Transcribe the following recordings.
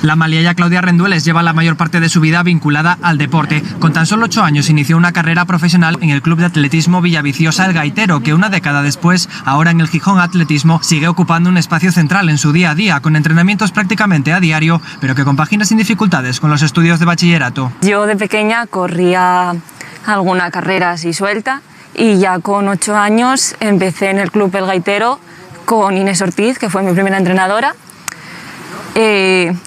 La maliaya Claudia Rendueles lleva la mayor parte de su vida vinculada al deporte. Con tan solo 8 años inició una carrera profesional en el Club de Atletismo Villaviciosa El Gaitero, que una década después, ahora en el Gijón Atletismo, sigue ocupando un espacio central en su día a día, con entrenamientos prácticamente a diario, pero que compagina sin dificultades con los estudios de bachillerato. Yo de pequeña corría alguna carrera así suelta y ya con 8 años empecé en el Club El Gaitero con Inés Ortiz, que fue mi primera entrenadora.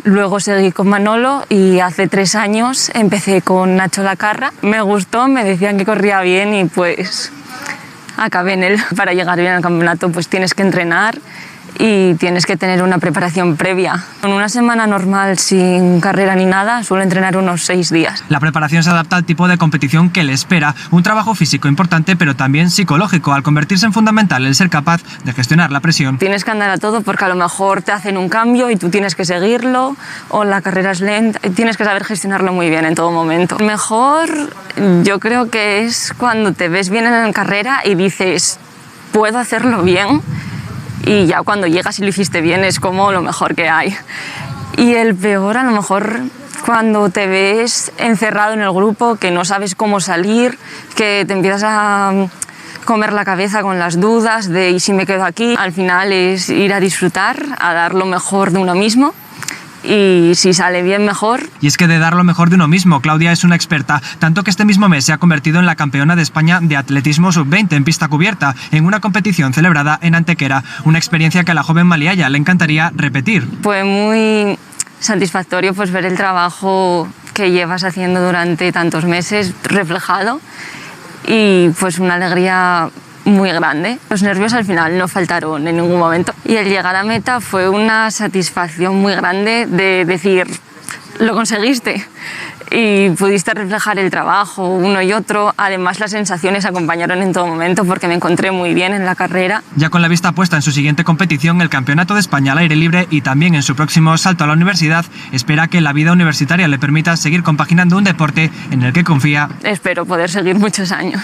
Luego seguí con Manolo y hace 3 años empecé con Nacho Lacarra. Me gustó, me decían que corría bien y pues acabé en él. Para llegar bien al campeonato pues tienes que entrenar y tienes que tener una preparación previa. En una semana normal sin carrera ni nada suelo entrenar unos 6 días. La preparación se adapta al tipo de competición que le espera, un trabajo físico importante pero también psicológico, al convertirse en fundamental el ser capaz de gestionar la presión. Tienes que andar a todo porque a lo mejor te hacen un cambio y tú tienes que seguirlo, o la carrera es lenta, tienes que saber gestionarlo muy bien en todo momento. Mejor yo creo que es cuando te ves bien en la carrera y dices, puedo hacerlo bien. Y ya cuando llegas y lo hiciste bien es como lo mejor que hay. Y el peor a lo mejor cuando te ves encerrado en el grupo, que no sabes cómo salir, que te empiezas a comer la cabeza con las dudas de ¿y si me quedo aquí? Al final es ir a disfrutar, a dar lo mejor de uno mismo. Y si sale bien, mejor. Y es que de dar lo mejor de uno mismo, Claudia es una experta, tanto que este mismo mes se ha convertido en la campeona de España de atletismo sub-20 en pista cubierta, en una competición celebrada en Antequera, una experiencia que a la joven maliaya le encantaría repetir. Fue muy satisfactorio pues ver el trabajo que llevas haciendo durante tantos meses reflejado y pues una alegría muy grande. Los nervios al final no faltaron en ningún momento y el llegar a meta fue una satisfacción muy grande de decir, lo conseguiste y pudiste reflejar el trabajo uno y otro. Además las sensaciones acompañaron en todo momento porque me encontré muy bien en la carrera. Ya con la vista puesta en su siguiente competición, el Campeonato de España al aire libre, y también en su próximo salto a la universidad, espera que la vida universitaria le permita seguir compaginando un deporte en el que confía. Espero poder seguir muchos años.